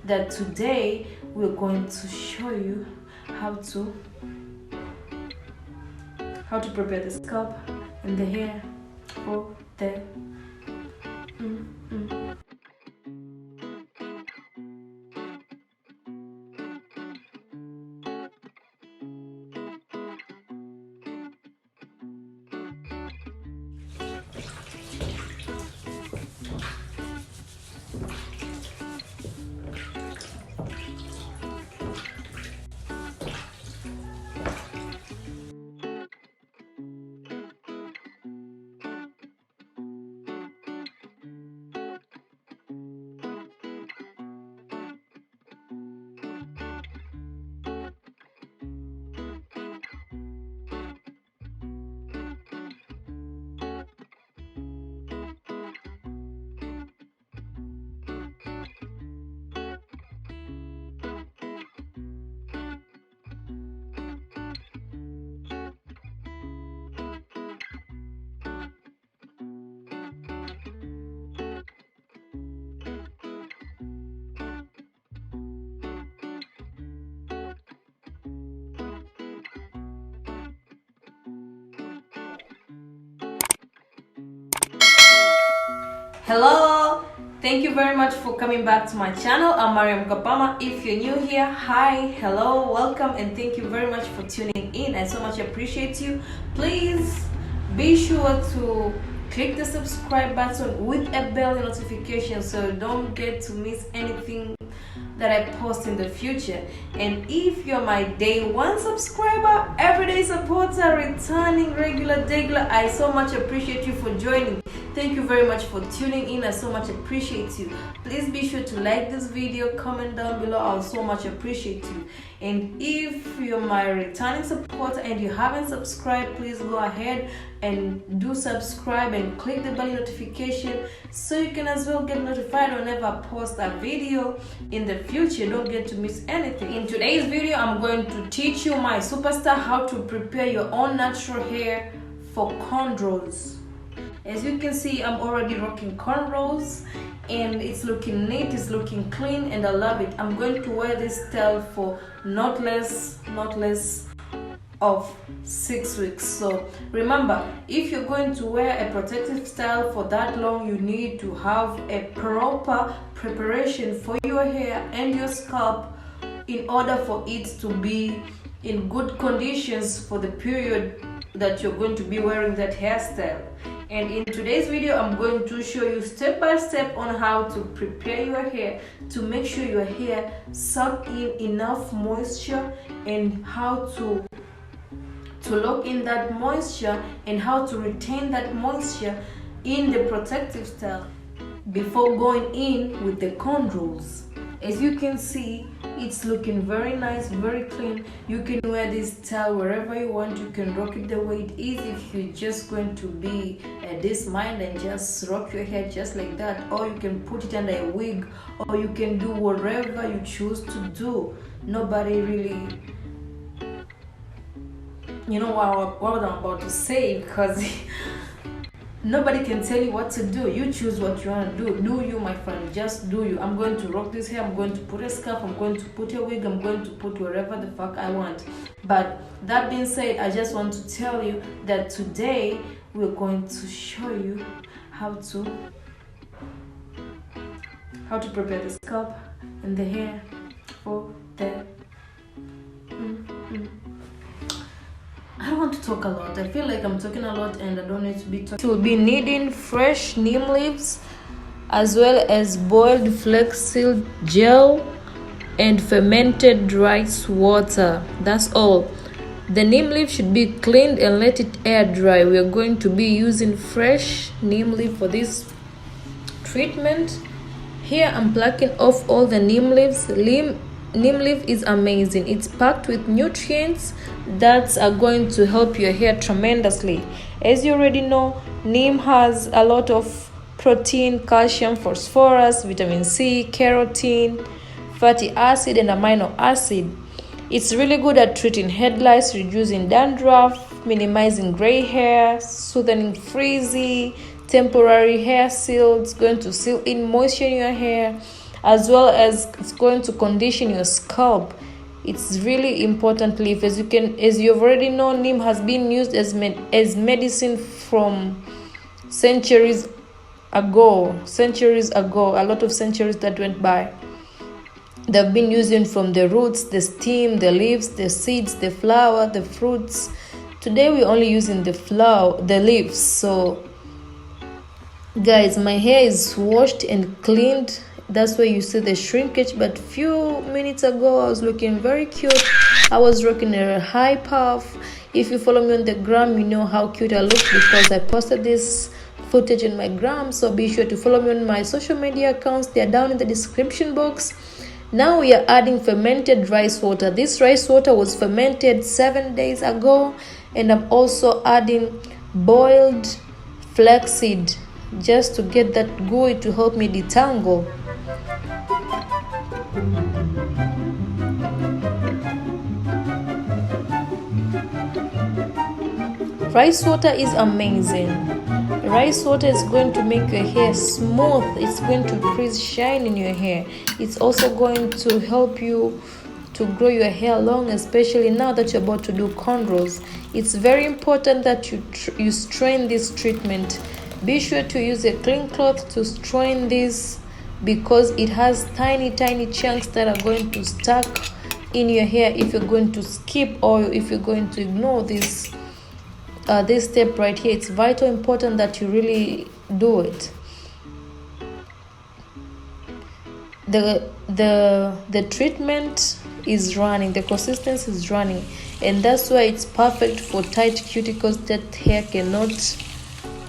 that today we're going to show you how to prepare the scalp and the hair for the Hello, thank you very much for coming back to my channel. I'm MaryamKapama. If you're new here, hi, hello, welcome, and thank you very much for tuning in. I so much appreciate you. Please be sure to click the subscribe button with a bell notification so you don't get to miss anything that I post in the future. And if you're my day one subscriber, everyday supporter, returning regular degular, I so much appreciate you for joining. Thank you very much for tuning in. I so much appreciate you. Please be sure to like this video, comment down below. I'll so much appreciate you. And if you're my returning supporter and you haven't subscribed, please go ahead and do subscribe and click the bell notification so you can as well get notified whenever I post a video in the future. Don't get to miss anything. In today's video, I'm going to teach you, my superstar, how to prepare your own natural hair for cornrows. As you can see, I'm already rocking cornrows and it's looking neat, it's looking clean, and I love it. I'm going to wear this style for not less of 6 weeks. So remember, if you're going to wear a protective style for that long, you need to have a proper preparation for your hair and your scalp in order for it to be in good conditions for the period that you're going to be wearing that hairstyle. And in today's video, I'm going to show you step by step on how to prepare your hair to make sure your hair suck in enough moisture, and how to lock in that moisture and how to retain that moisture in the protective style before going in with the cornrows. As you can see, it's looking very nice, very clean. You can wear this style wherever you want. You can rock it the way it is if you're just going to be this mind and just rock your hair just like that, or you can put it under a wig, or you can do whatever you choose to do. Nobody really, you know what I'm about to say, because nobody can tell you what to do. You choose what you want to do. Do you, my friend, just do you. I'm going to rock this hair, I'm going to put a scarf, I'm going to put a wig, I'm going to put wherever the fuck I want. But that being said, I just want to tell you that today we're going to show you how to prepare the scalp and the hair for the I don't want to talk a lot. I feel like I'm talking a lot and I don't need to be talking. You'll be needing fresh neem leaves as well as boiled flaxseed gel and fermented rice water. That's all. The neem leaf should be cleaned and let it air dry. We are going to be using fresh neem leaf for this treatment. Here I'm plucking off all the neem leaves. Neem leaf is amazing. It's packed with nutrients that are going to help your hair tremendously. As you already know, neem has a lot of protein, calcium, phosphorus, vitamin C, carotene, fatty acid, and amino acid. It's really good at treating head lice, reducing dandruff, minimizing gray hair, soothing frizzy, temporary hair seal. It's going to seal in moisture in your hair, as well as it's going to condition your scalp. It's really important leaf. As you've already know, neem has been used as medicine from centuries ago, a lot of centuries that went by. They've been using from the roots, the stem, the leaves, the seeds, the flower, the fruits. Today we're only using the leaves. So guys, my hair is washed and cleaned. That's why you see the shrinkage, but few minutes ago I was looking very cute. I was rocking a high puff. If you follow me on the gram, you know how cute I look because I posted this footage on my gram. So be sure to follow me on my social media accounts. They are down in the description box. Now we are adding fermented rice water. This rice water was fermented 7 days ago, and I'm also adding boiled flaxseed just to get that gooey to help me detangle. Rice water is amazing. Rice water is going to make your hair smooth. It's going to increase shine in your hair. It's also going to help you to grow your hair long, especially now that you're about to do cornrows. It's very important that you strain this treatment. Be sure to use a clean cloth to strain this because it has tiny chunks that are going to stuck in your hair if you're going to skip or if you're going to ignore this step right here. It's vital important that you really do it. The treatment is running, the consistency is running, and that's why it's perfect for tight cuticles. That hair cannot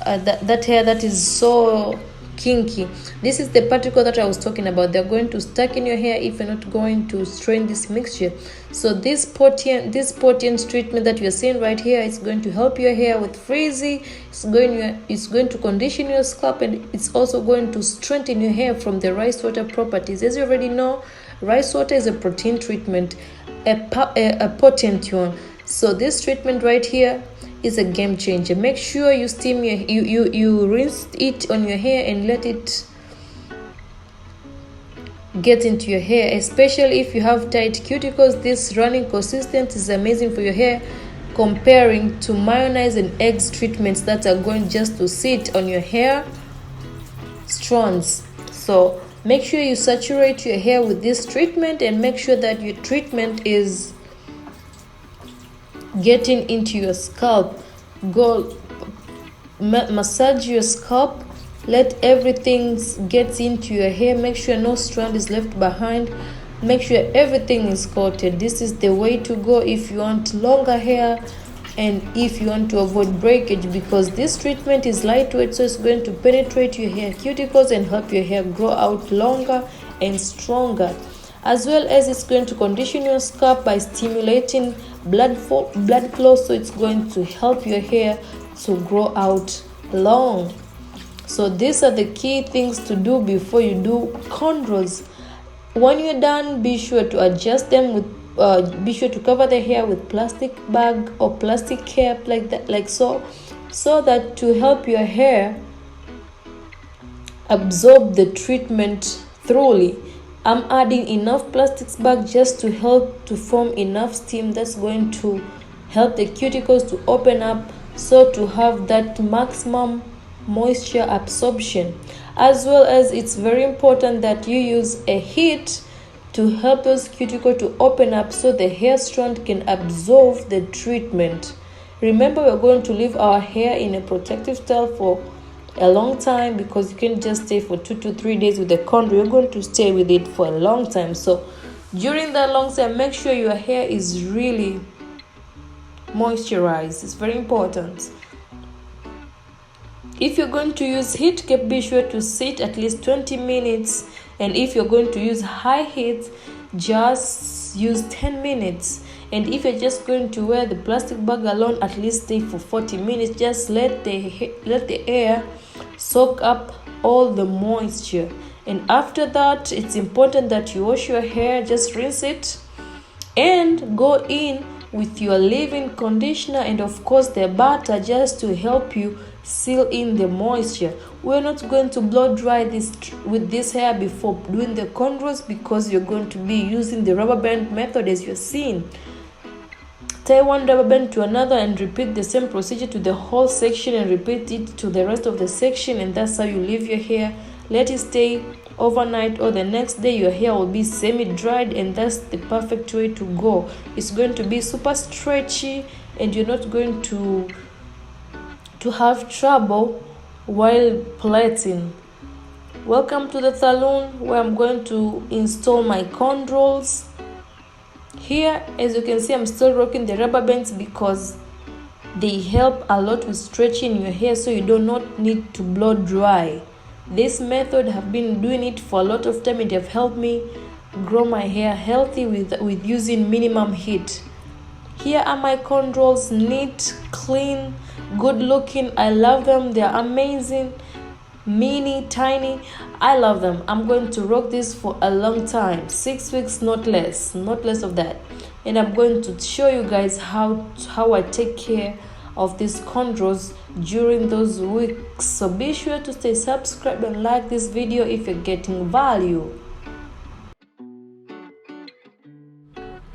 that hair that is so kinky. This is the particle that I was talking about. They're going to stuck in your hair if you're not going to strain this mixture. So this potent treatment that you're seeing right here is going to help your hair with frizzy. It's going to condition your scalp, and it's also going to strengthen your hair from the rice water properties. As you already know, rice water is a protein treatment, a potent one. So this treatment right here is a game changer. Make sure you steam you rinse it on your hair and let it get into your hair, especially if you have tight cuticles. This running consistent is amazing for your hair, comparing to mayonnaise and eggs treatments that are going just to sit on your hair strands. So make sure you saturate your hair with this treatment and make sure that your treatment is getting into your scalp. Go massage your scalp, let everything get into your hair. Make sure no strand is left behind. Make sure everything is coated. This is the way to go if you want longer hair and if you want to avoid breakage, because this treatment is lightweight, so it's going to penetrate your hair cuticles and help your hair grow out longer and stronger, as well as it's going to condition your scalp by stimulating blood flow, so it's going to help your hair to grow out long. So these are the key things to do before you do cornrows. When you're done, be sure to adjust them with be sure to cover the hair with plastic bag or plastic cap like that, like so that to help your hair absorb the treatment thoroughly. I'm adding enough plastic bag just to help to form enough steam that's going to help the cuticles to open up, so to have that maximum moisture absorption. As well as it's very important that you use a heat to help those cuticles to open up so the hair strand can absorb the treatment. Remember, we're going to leave our hair in a protective style for a long time, because you can't just stay for 2 to 3 days with the cornrow. You're going to stay with it for a long time. So during that long time, make sure your hair is really moisturized. It's very important. If you're going to use heat cap, be sure to sit at least 20 minutes, and if you're going to use high heat, just use 10 minutes. And if you're just going to wear the plastic bag alone, at least stay for 40 minutes. Just let the air soak up all the moisture. And after that, it's important that you wash your hair. Just rinse it and go in with your leave-in conditioner and of course the butter, just to help you seal in the moisture. We're not going to blow dry this with this hair before doing the cornrows, because you're going to be using the rubber band method as you're seeing. Tie one rubber band to another and repeat the same procedure to the whole section, and repeat it to the rest of the section, and that's how you leave your hair. Let it stay overnight, or the next day your hair will be semi-dried, and that's the perfect way to go. It's going to be super stretchy, and you're not going to have trouble while plaiting. Welcome to the salon, where I'm going to install my cornrows. Here, as you can see, I'm still rocking the rubber bands because they help a lot with stretching your hair, so you do not need to blow dry. This method, have been doing it for a lot of time, and have helped me grow my hair healthy with using minimum heat. Here are my cornrows, neat, clean, good looking. I love them. They're amazing, mini, tiny. I love them. I'm going to rock this for a long time, 6 weeks, not less of that. And I'm going to show you guys how I take care of these cornrows during those weeks. So be sure to stay subscribed and like this video if you're getting value.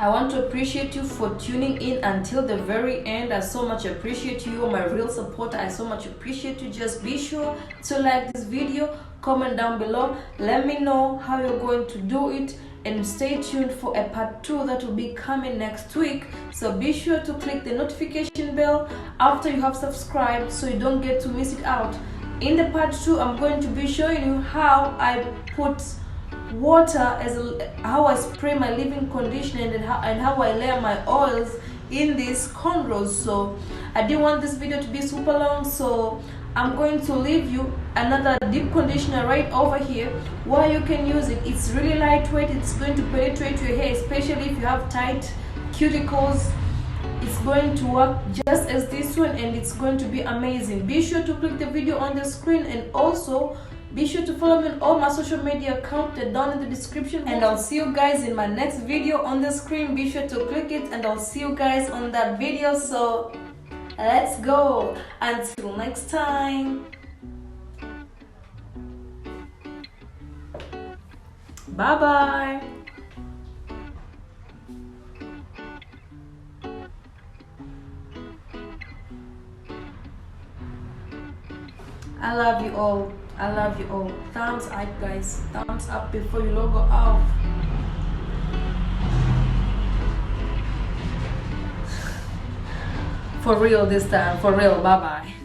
I want to appreciate you for tuning in until the very end. I so much appreciate you. You're my real supporter. I so much appreciate you. Just be sure to like this video, comment down below, let me know how you're going to do it, and stay tuned for a part 2 that will be coming next week. So be sure to click the notification bell after you have subscribed, so you don't get to miss it out. In the part 2, I'm going to be showing you how I put water how I spray my leave-in conditioner, and how I layer my oils in these cornrows. So I didn't want this video to be super long, so I'm going to leave you another deep conditioner right over here where you can use it. It's really lightweight. It's going to penetrate your hair, especially if you have tight cuticles. It's going to work just as this one, and it's going to be amazing. Be sure to click the video on the screen, and also be sure to follow me on all my social media accounts down in the description. And I'll see you guys in my next video on the screen. Be sure to click it, and I'll see you guys on that video. So let's go. Until next time. Bye bye. I love you all. I love you all. Thumbs up, guys. Thumbs up before you log off. For real this time. For real. Bye bye.